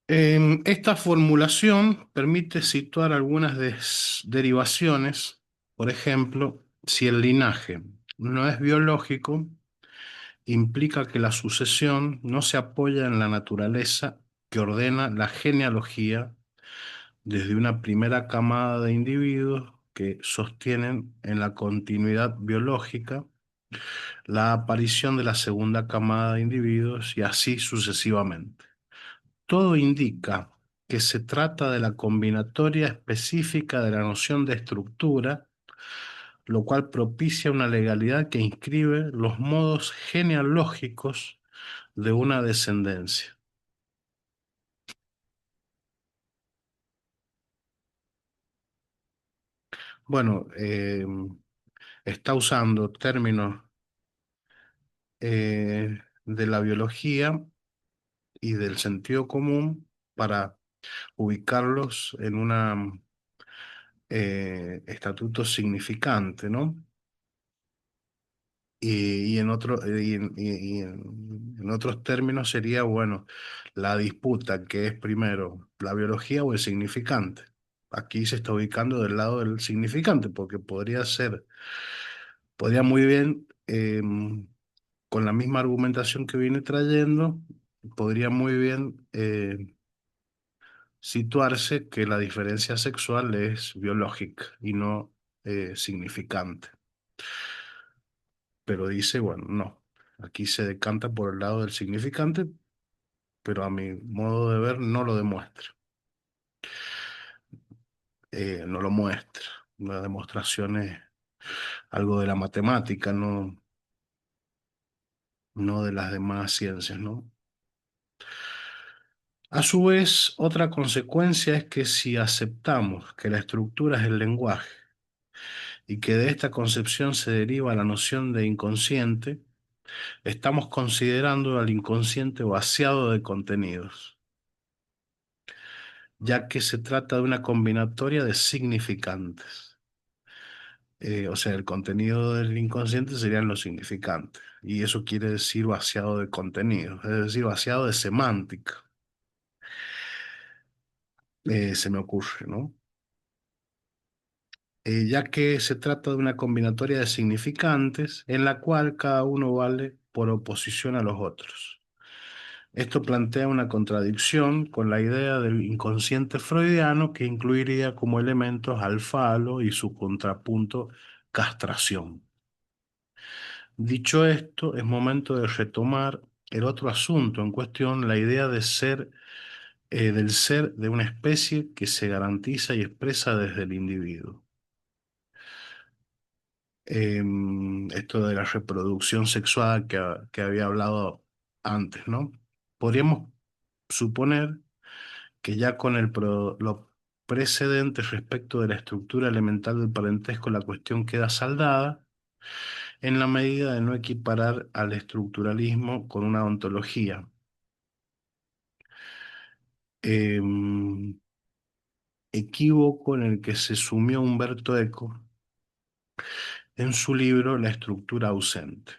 Esta formulación permite situar algunas derivaciones. Por ejemplo, si el linaje no es biológico, implica que la sucesión no se apoya en la naturaleza que ordena la genealogía desde una primera camada de individuos que sostienen en la continuidad biológica la aparición de la segunda camada de individuos y así sucesivamente. Todo indica que se trata de la combinatoria específica de la noción de estructura, lo cual propicia una legalidad que inscribe los modos genealógicos de una descendencia. Bueno, está usando términos de la biología y del sentido común para ubicarlos en un estatuto significante, ¿no? Y en en otros términos sería, bueno, la disputa que es primero la biología o el significante. Aquí se está ubicando del lado del significante, porque podría muy bien, con la misma argumentación que viene trayendo, podría muy bien situarse que la diferencia sexual es biológica y no significante. Pero dice, bueno, no, aquí se decanta por el lado del significante, pero a mi modo de ver no lo demuestra, no lo muestra. La demostración es algo de la matemática, no de las demás ciencias, ¿no? A su vez, otra consecuencia es que si aceptamos que la estructura es el lenguaje y que de esta concepción se deriva la noción de inconsciente, estamos considerando al inconsciente vaciado de contenidos, ya que se trata de una combinatoria de significantes. O sea, el contenido del inconsciente serían los significantes, y eso quiere decir vaciado de contenido, es decir, vaciado de semántica, se me ocurre, ¿no? Ya que se trata de una combinatoria de significantes en la cual cada uno vale por oposición a los otros. Esto plantea una contradicción con la idea del inconsciente freudiano que incluiría como elementos al falo y su contrapunto castración. Dicho esto, es momento de retomar el otro asunto en cuestión, la idea de ser, del ser de una especie que se garantiza y expresa desde el individuo. Esto de la reproducción sexuada que había hablado antes, ¿no? Podríamos suponer que ya con los precedentes respecto de la estructura elemental del parentesco, la cuestión queda saldada en la medida de no equiparar al estructuralismo con una ontología. Equívoco en el que se sumió Humberto Eco en su libro La estructura ausente.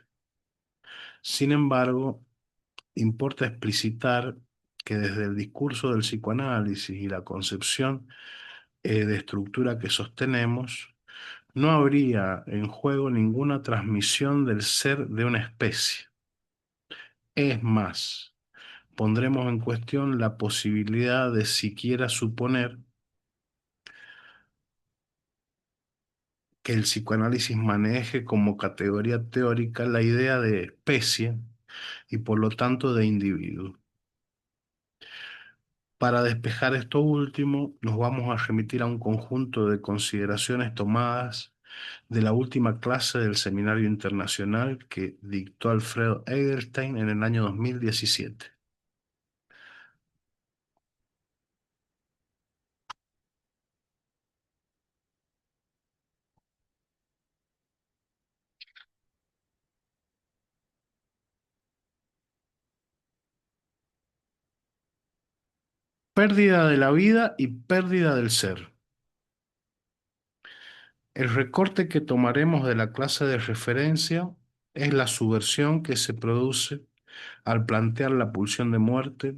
Sin embargo, importa explicitar que desde el discurso del psicoanálisis y la concepción de estructura que sostenemos, no habría en juego ninguna transmisión del ser de una especie. Es más, pondremos en cuestión la posibilidad de siquiera suponer que el psicoanálisis maneje como categoría teórica la idea de especie y por lo tanto de individuo. Para despejar esto último, nos vamos a remitir a un conjunto de consideraciones tomadas de la última clase del Seminario Internacional que dictó Alfredo Edelstein en el año 2017. Pérdida de la vida y pérdida del ser. El recorte que tomaremos de la clase de referencia es la subversión que se produce al plantear la pulsión de muerte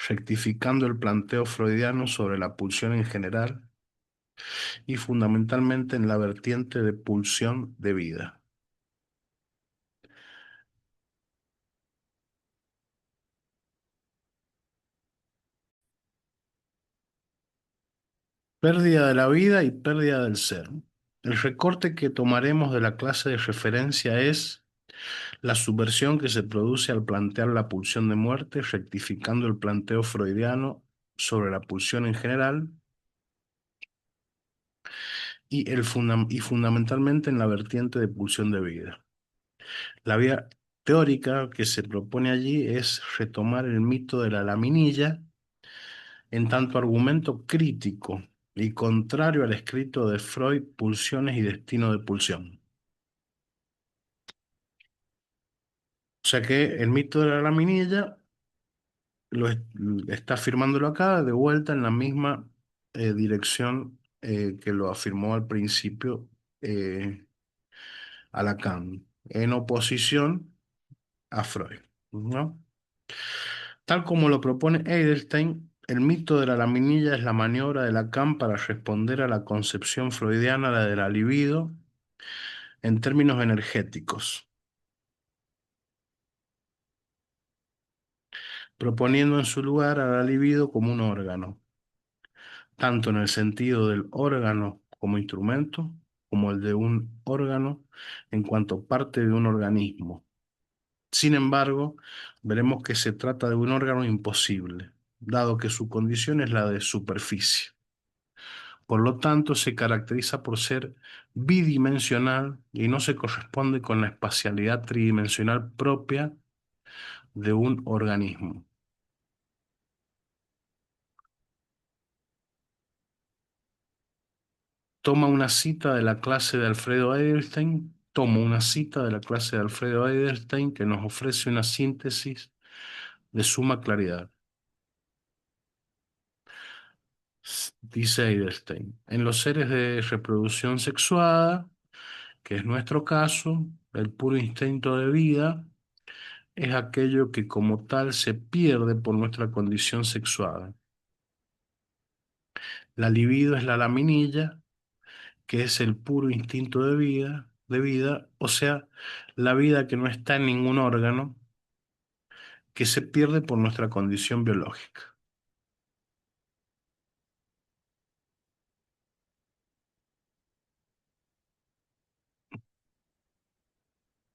rectificando el planteo freudiano sobre la pulsión en general y fundamentalmente en la vertiente de pulsión de vida. Pérdida de la vida y pérdida del ser. El recorte que tomaremos de la clase de referencia es la subversión que se produce al plantear la pulsión de muerte, rectificando el planteo freudiano sobre la pulsión en general y fundamentalmente en la vertiente de pulsión de vida. La vía teórica que se propone allí es retomar el mito de la laminilla en tanto argumento crítico y contrario al escrito de Freud, Pulsiones y Destino de Pulsión. O sea que el mito de la laminilla lo está afirmándolo acá de vuelta en la misma dirección que lo afirmó al principio eh, a Lacan, en oposición a Freud, ¿no? Tal como lo propone Edelstein, el mito de la laminilla es la maniobra de Lacan para responder a la concepción freudiana la de la libido en términos energéticos, proponiendo en su lugar a la libido como un órgano, tanto en el sentido del órgano como instrumento, como el de un órgano en cuanto parte de un organismo. Sin embargo, veremos que se trata de un órgano imposible, dado que su condición es la de superficie. Por lo tanto, se caracteriza por ser bidimensional y no se corresponde con la espacialidad tridimensional propia de un organismo. Toma una cita de la clase de Alfredo Edelstein, tomo una cita de la clase de Alfredo Edelstein que nos ofrece una síntesis de suma claridad. Dice Edelstein, en los seres de reproducción sexuada, que es nuestro caso, el puro instinto de vida es aquello que como tal se pierde por nuestra condición sexuada. La libido es la laminilla, que es el puro instinto de vida, o sea, la vida que no está en ningún órgano, que se pierde por nuestra condición biológica.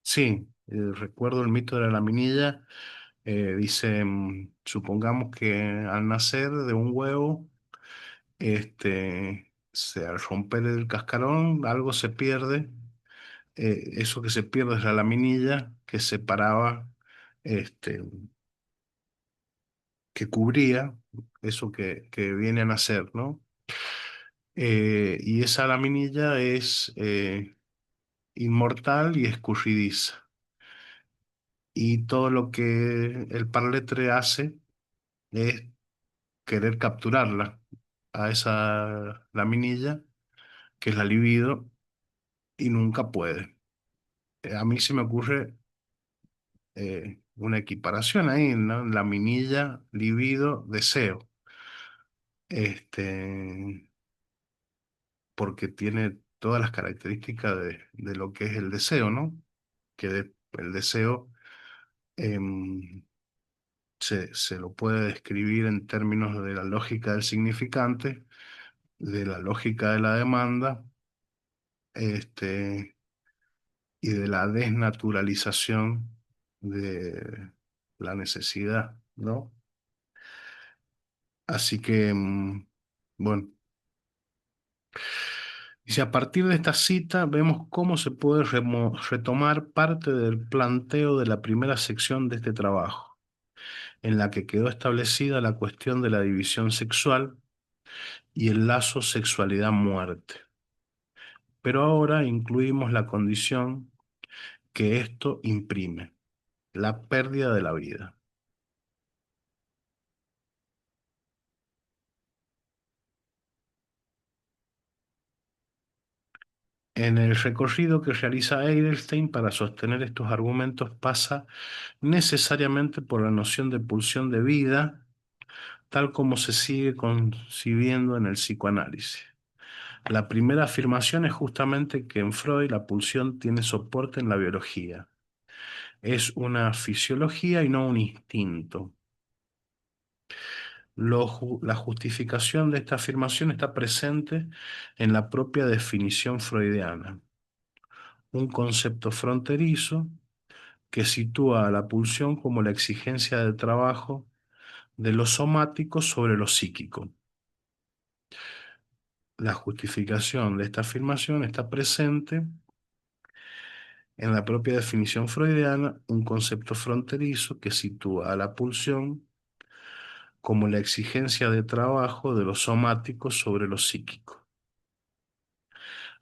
Sí, recuerdo el mito de la laminilla, dice, supongamos que al nacer de un huevo, al romper el cascarón, algo se pierde. Eso que se pierde es la laminilla que separaba, este, que cubría eso que viene a nacer, ¿no? Y esa laminilla es inmortal y escurridiza. Y todo lo que el parletre hace es querer capturarla a esa laminilla, que es la libido, y nunca puede. A mí se me ocurre una equiparación ahí, ¿no? Laminilla, libido, deseo. Este, porque tiene todas las características de lo que es el deseo, ¿no? El deseo se lo puede describir en términos de la lógica del significante, de la lógica de la demanda, este, y de la desnaturalización de la necesidad, ¿no? Así que, bueno, dice, a partir de esta cita vemos cómo se puede retomar parte del planteo de la primera sección de este trabajo, en la que quedó establecida la cuestión de la división sexual y el lazo sexualidad-muerte. Pero ahora incluimos la condición que esto imprime, la pérdida de la vida. En el recorrido que realiza Eidelstein para sostener estos argumentos pasa necesariamente por la noción de pulsión de vida tal como se sigue concibiendo en el psicoanálisis. La primera afirmación es justamente que en Freud la pulsión tiene soporte en la biología. Es una fisiología y no un instinto. La justificación de esta afirmación está presente en la propia definición freudiana. Un concepto fronterizo que sitúa a la pulsión como la exigencia de trabajo de lo somático sobre lo psíquico. La justificación de esta afirmación está presente en la propia definición freudiana, un concepto fronterizo que sitúa a la pulsión como la exigencia de trabajo de lo somático sobre lo psíquico,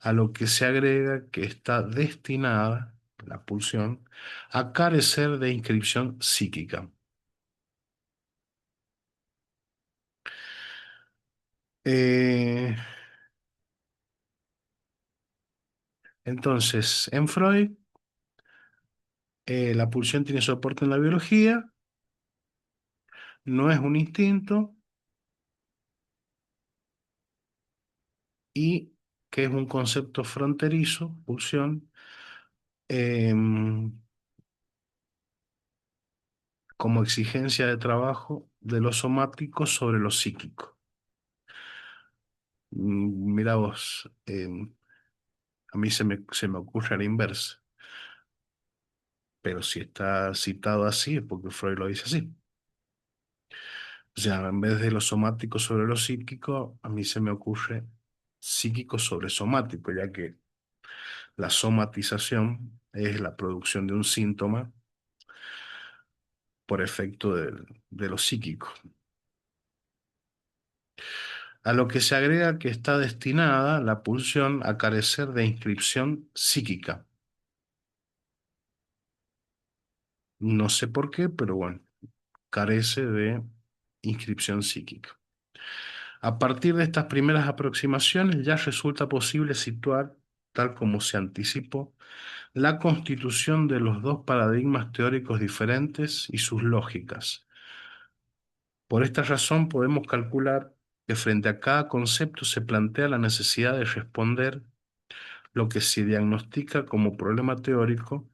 a lo que se agrega que está destinada, la pulsión, a carecer de inscripción psíquica. Eh, entonces, en Freud, la pulsión tiene soporte en la biología, no es un instinto y que es un concepto fronterizo, pulsión, em, como exigencia de trabajo de lo somático sobre lo psíquico. Mira vos, a mí se me ocurre la inversa, pero si está citado así es porque Freud lo dice así. O sea, en vez de lo somático sobre lo psíquico, a mí se me ocurre psíquico sobre somático, ya que la somatización es la producción de un síntoma por efecto de lo psíquico. A lo que se agrega que está destinada la pulsión a carecer de inscripción psíquica. No sé por qué, pero bueno, carece de inscripción psíquica. A partir de estas primeras aproximaciones ya resulta posible situar, tal como se anticipó, la constitución de los dos paradigmas teóricos diferentes y sus lógicas. Por esta razón podemos calcular que frente a cada concepto se plantea la necesidad de responder lo que se diagnostica como problema teórico,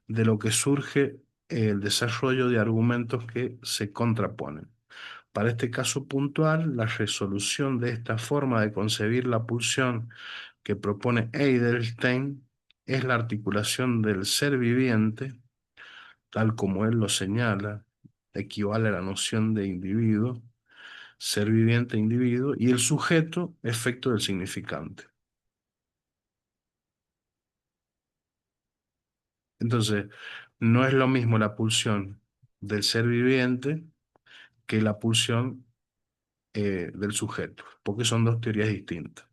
de lo que surge el desarrollo de argumentos que se contraponen. Para este caso puntual, la resolución de esta forma de concebir la pulsión que propone Eidelstein es la articulación del ser viviente, tal como él lo señala, equivale a la noción de individuo, ser viviente individuo, y el sujeto, efecto del significante. Entonces, no es lo mismo la pulsión del ser viviente que la pulsión del sujeto, porque son dos teorías distintas.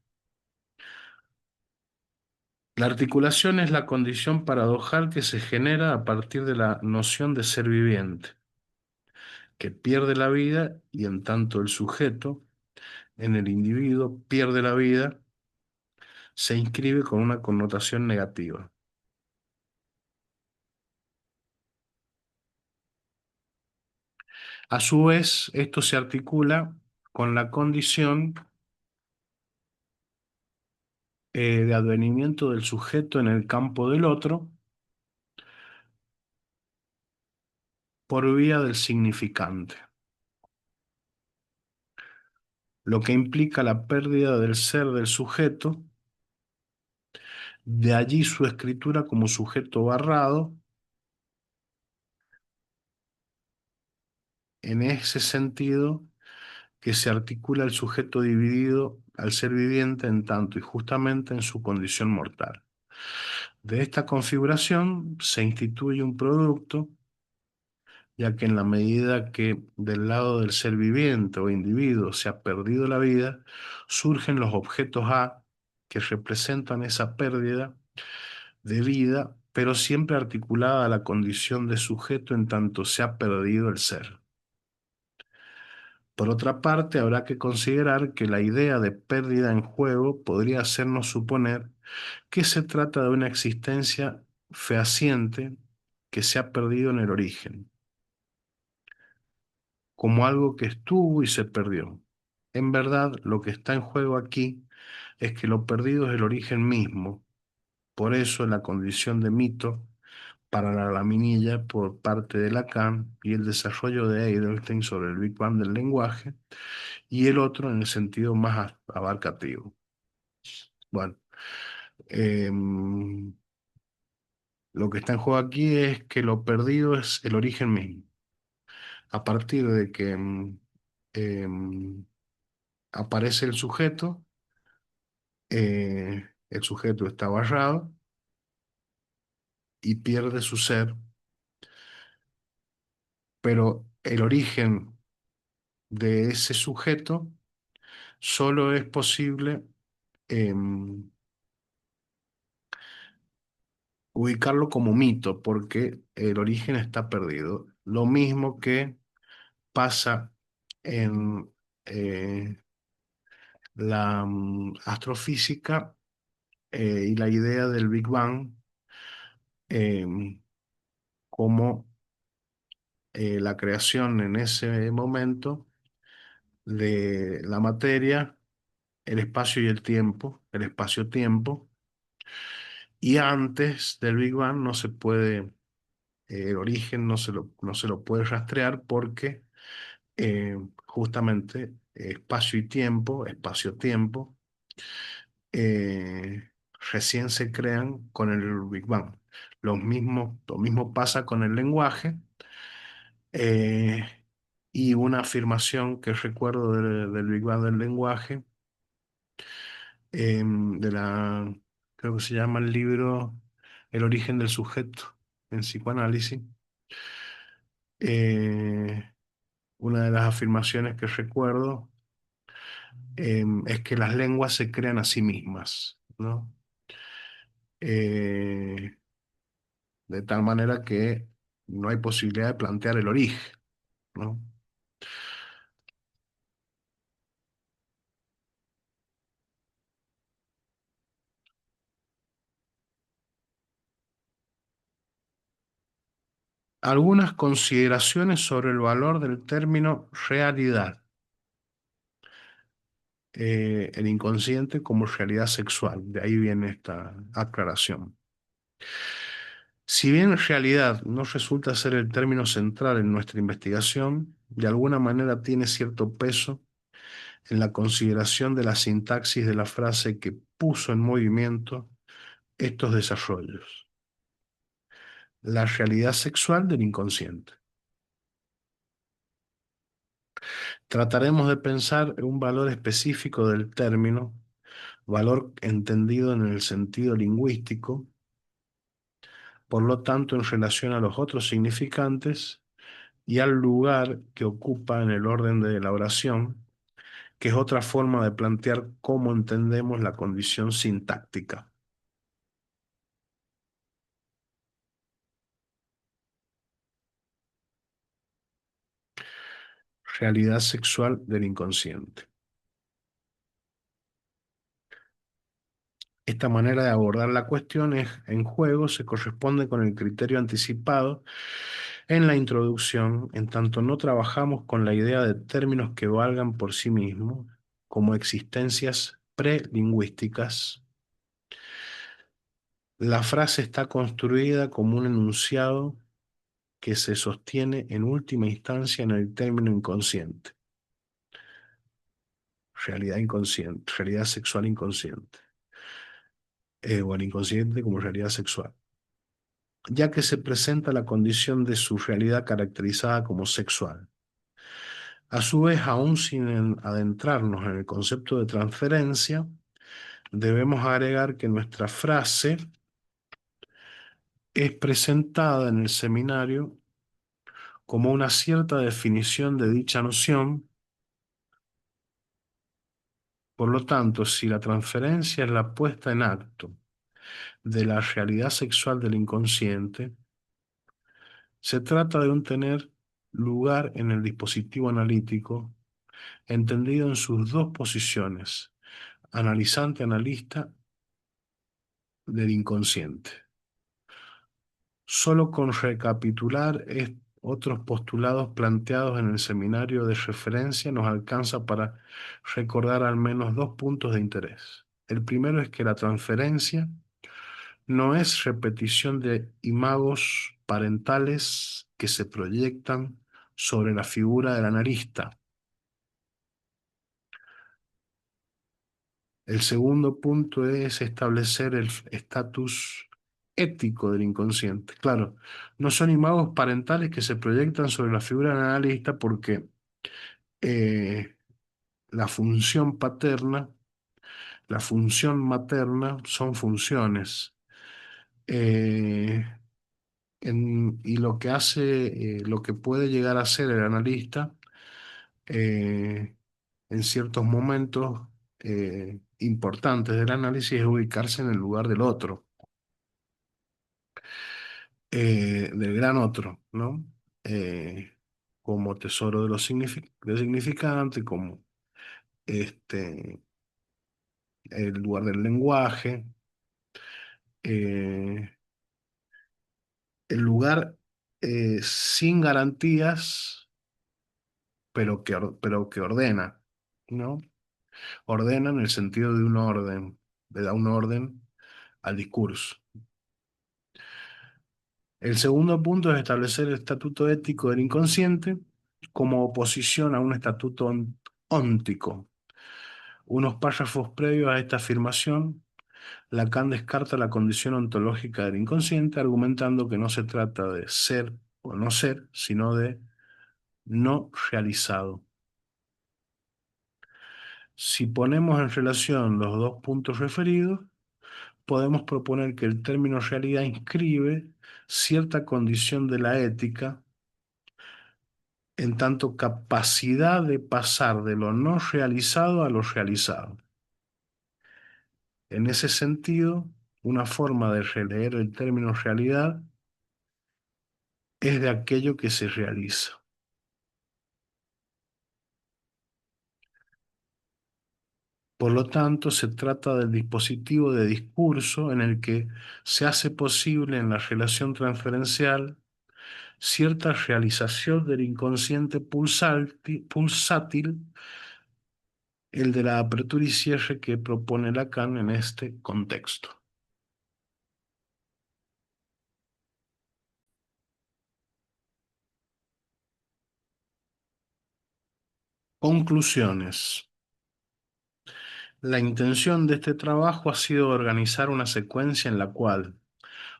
La articulación es la condición paradojal que se genera a partir de la noción de ser viviente, que pierde la vida y en tanto el sujeto, en el individuo, pierde la vida, se inscribe con una connotación negativa. A su vez, esto se articula con la condición de advenimiento del sujeto en el campo del otro por vía del significante, lo que implica la pérdida del ser del sujeto, de allí su escritura como sujeto barrado, en ese sentido que se articula el sujeto dividido al ser viviente en tanto y justamente en su condición mortal. De esta configuración se instituye un producto, ya que en la medida que del lado del ser viviente o individuo se ha perdido la vida, surgen los objetos A que representan esa pérdida de vida, pero siempre articulada a la condición de sujeto en tanto se ha perdido el ser. Por otra parte, habrá que considerar que la idea de pérdida en juego podría hacernos suponer que se trata de una existencia fehaciente que se ha perdido en el origen. como algo que estuvo y se perdió. En verdad, lo que está en juego aquí es que lo perdido es el origen mismo. Por eso, la condición de mito para la laminilla por parte de Lacan y el desarrollo de Eidelstein sobre el Big Bang del lenguaje, y el otro en el sentido más abarcativo. Bueno, lo que está en juego aquí es que lo perdido es el origen mismo. A partir de que em, aparece el sujeto está barrado y pierde su ser, pero el origen de ese sujeto solo es posible em, ubicarlo como mito, porque el origen está perdido. Lo mismo que pasa en la astrofísica y la idea del Big Bang em, como la creación en ese momento de la materia, el espacio y el tiempo, el espacio-tiempo, y antes del Big Bang no se puede, el origen no se lo puede rastrear porque justamente espacio y tiempo, espacio-tiempo, eh, recién se crean con el Big Bang. Lo mismo pasa con el lenguaje. eh, y una afirmación que recuerdo del Big Bang del lenguaje, de creo que se llama el libro El origen del sujeto en psicoanálisis. Eh, una de las afirmaciones que recuerdo es que las lenguas se crean a sí mismas, ¿no? Eh, de tal manera que no hay posibilidad de plantear el origen, ¿no? Algunas consideraciones sobre el valor del término realidad, el inconsciente como realidad sexual. De ahí viene esta aclaración. Si bien realidad no resulta ser el término central en nuestra investigación, de alguna manera tiene cierto peso en la consideración de la sintaxis de la frase que puso en movimiento estos desarrollos. La realidad sexual del inconsciente. Trataremos de pensar en un valor específico del término, valor entendido en el sentido lingüístico, por lo tanto en relación a los otros significantes y al lugar que ocupa en el orden de la oración, que es otra forma de plantear cómo entendemos la condición sintáctica. Realidad sexual del inconsciente. Esta manera de abordar la cuestión en juego se corresponde con el criterio anticipado en la introducción, en tanto no trabajamos con la idea de términos que valgan por sí mismos, como existencias prelingüísticas. La frase está construida como un enunciado que se sostiene en última instancia en el término inconsciente, realidad inconsciente, realidad sexual inconsciente, o el inconsciente como realidad sexual, ya que se presenta la condición de su realidad caracterizada como sexual. A su vez, aún sin adentrarnos en el concepto de transferencia, debemos agregar que nuestra frase es presentada en el seminario como una cierta definición de dicha noción. Por lo tanto, si la transferencia es la puesta en acto de la realidad sexual del inconsciente, se trata de un tener lugar en el dispositivo analítico, entendido en sus dos posiciones, analizante-analista del inconsciente. Solo con recapitular otros postulados planteados en el seminario de referencia nos alcanza para recordar al menos dos puntos de interés. El primero es que la transferencia no es repetición de imagos parentales que se proyectan sobre la figura del analista. El segundo punto es establecer el estatus ético del inconsciente. Claro, no son imagos parentales que se proyectan sobre la figura del analista porque eh, la función paterna, la función materna son funciones. Eh, y lo que hace, lo que puede llegar a ser el analista eh, en ciertos momentos importantes del análisis es ubicarse en el lugar del otro, del gran otro, ¿no? Eh, como tesoro de lo de significante, como este, el lugar del lenguaje, eh, el lugar sin garantías, pero que ordena, ¿no? Ordena en el sentido de un orden, le da un orden al discurso. El segundo punto es establecer el estatuto ético del inconsciente como oposición a un estatuto óntico. Unos párrafos previos a esta afirmación, Lacan descarta la condición ontológica del inconsciente, argumentando que no se trata de ser o no ser, sino de no realizado. Si ponemos en relación los dos puntos referidos, podemos proponer que el término realidad inscribe cierta condición de la ética, en tanto capacidad de pasar de lo no realizado a lo realizado. En ese sentido, una forma de releer el término realidad es de aquello que se realiza. Por lo tanto, se trata del dispositivo de discurso en el que se hace posible en la relación transferencial cierta realización del inconsciente pulsátil, el de la apertura y cierre que propone Lacan en este contexto. Conclusiones. La intención de este trabajo ha sido organizar una secuencia en la cual,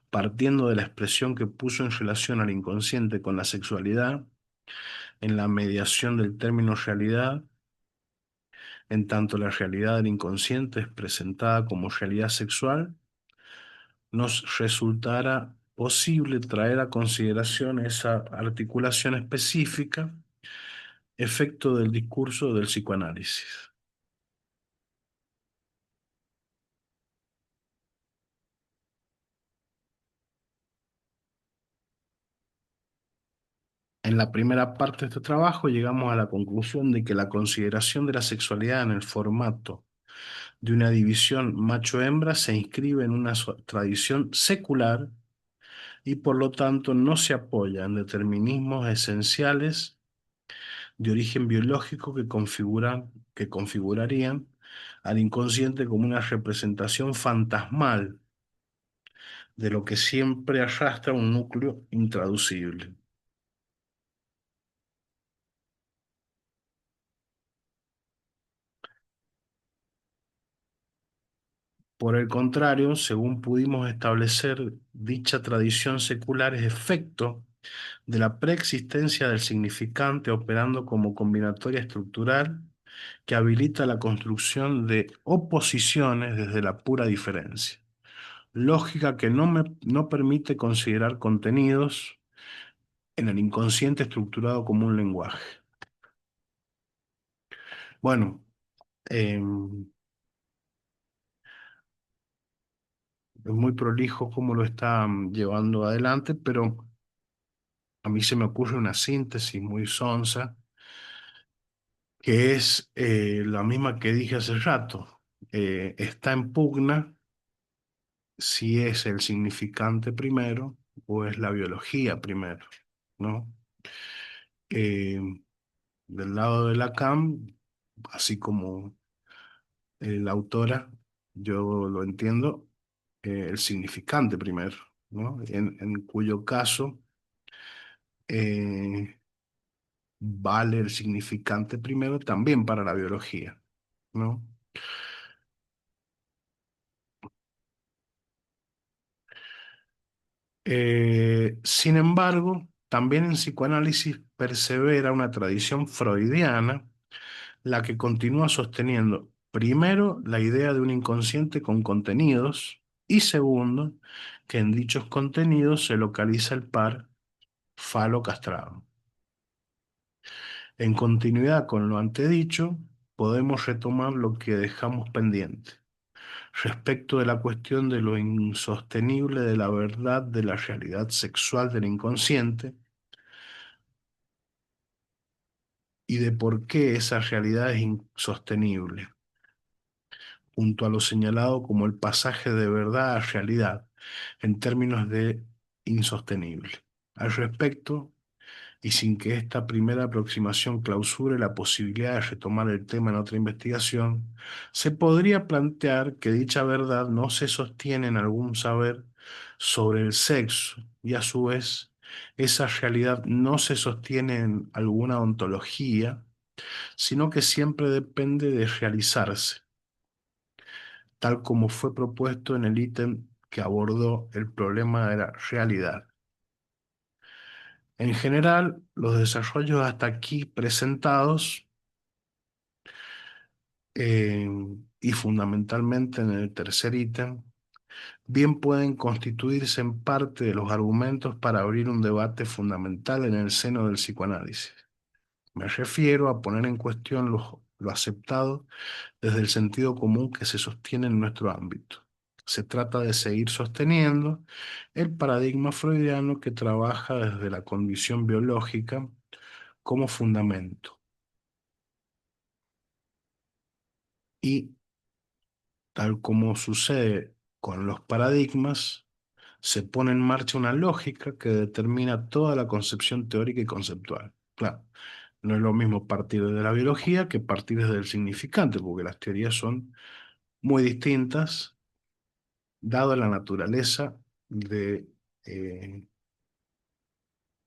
partiendo de la expresión que puso en relación al inconsciente con la sexualidad, en la mediación del término realidad, en tanto la realidad del inconsciente es presentada como realidad sexual, nos resultará posible traer a consideración esa articulación específica, efecto del discurso del psicoanálisis. En la primera parte de este trabajo llegamos a la conclusión de que la consideración de la sexualidad en el formato de una división macho-hembra se inscribe en una tradición secular y por lo tanto no se apoya en determinismos esenciales de origen biológico que configurarían al inconsciente como una representación fantasmal de lo que siempre arrastra un núcleo intraducible. Por el contrario, según pudimos establecer, dicha tradición secular es efecto de la preexistencia del significante operando como combinatoria estructural que habilita la construcción de oposiciones desde la pura diferencia. Lógica que no permite considerar contenidos en el inconsciente estructurado como un lenguaje. Bueno, eh, es muy prolijo cómo lo está llevando adelante, pero a mí se me ocurre una síntesis muy sonsa, que es la misma que dije hace rato. Está en pugna si es el significante primero o es la biología primero, ¿no? Eh, del lado de Lacan, así como la autora, yo lo entiendo, el significante primero, ¿no? En cuyo caso eh, vale el significante primero también para la biología, ¿no? Sin embargo, también en psicoanálisis persevera una tradición freudiana, la que continúa sosteniendo, primero, la idea de un inconsciente con contenidos y segundo, que en dichos contenidos se localiza el par falo-castrado. En continuidad con lo antedicho, podemos retomar lo que dejamos pendiente respecto de la cuestión de lo insostenible de la verdad de la realidad sexual del inconsciente y de por qué esa realidad es insostenible, junto a lo señalado como el pasaje de verdad a realidad en términos de insostenible. Al respecto, y sin que esta primera aproximación clausure la posibilidad de retomar el tema en otra investigación, se podría plantear que dicha verdad no se sostiene en algún saber sobre el sexo y a su vez esa realidad no se sostiene en alguna ontología, sino que siempre depende de realizarse, tal como fue propuesto en el ítem que abordó el problema de la realidad. En general, los desarrollos hasta aquí presentados eh, y fundamentalmente en el tercer ítem, bien pueden constituirse en parte de los argumentos para abrir un debate fundamental en el seno del psicoanálisis. Me refiero a poner en cuestión lo aceptado desde el sentido común que se sostiene en nuestro ámbito. Se trata de seguir sosteniendo el paradigma freudiano que trabaja desde la condición biológica como fundamento y, tal como sucede con los paradigmas, se pone en marcha una lógica que determina toda la concepción teórica y conceptual. Claro, no es lo mismo partir de la biología que partir desde el significante, porque las teorías son muy distintas, dado la naturaleza de eh,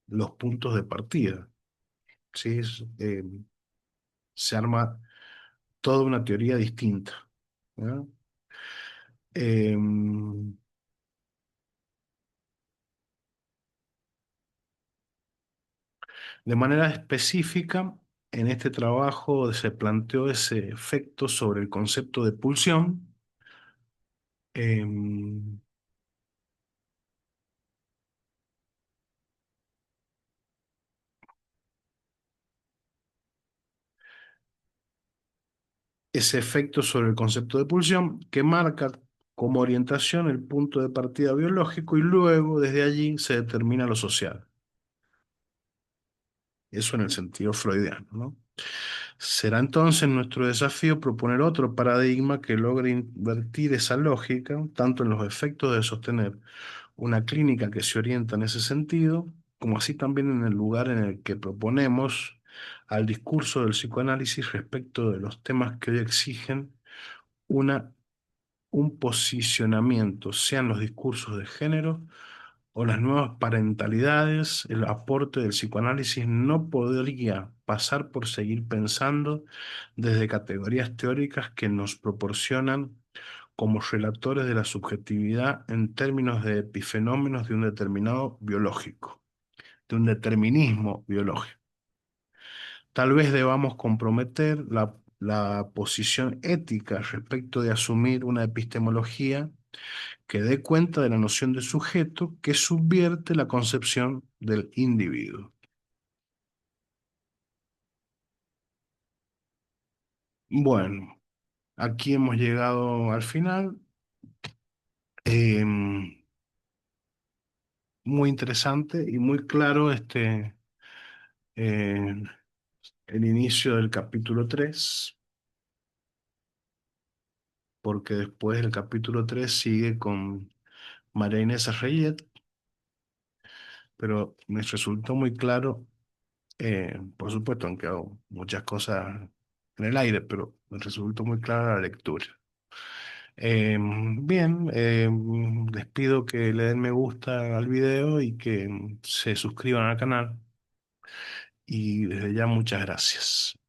los puntos de partida. ¿Sí? Se arma toda una teoría distinta. ¿Ya? Em, de manera específica, en este trabajo se planteó ese efecto sobre el concepto de pulsión, em, ese efecto sobre el concepto de pulsión que marca como orientación el punto de partida biológico y luego desde allí se determina lo social. Eso en el sentido freudiano, ¿no? Será entonces nuestro desafío proponer otro paradigma que logre invertir esa lógica, tanto en los efectos de sostener una clínica que se orienta en ese sentido, como así también en el lugar en el que proponemos al discurso del psicoanálisis respecto de los temas que hoy exigen una, un posicionamiento, sean los discursos de género o las nuevas parentalidades. El aporte del psicoanálisis no podría pasar por seguir pensando desde categorías teóricas que nos proporcionan como relatores de la subjetividad en términos de epifenómenos de un determinado biológico, de un determinismo biológico. Tal vez debamos comprometer la posición ética respecto de asumir una epistemología que dé cuenta de la noción de sujeto que subvierte la concepción del individuo. Bueno, aquí hemos llegado al final. Muy interesante y muy claro eh, el inicio del capítulo 3, porque después el capítulo 3 sigue con María Inés Reyet, pero me resultó muy claro Por supuesto, han quedado muchas cosas en el aire, pero me resultó muy clara la lectura. Bien, les pido que le den me gusta al video y que se suscriban al canal. Y desde ya muchas gracias.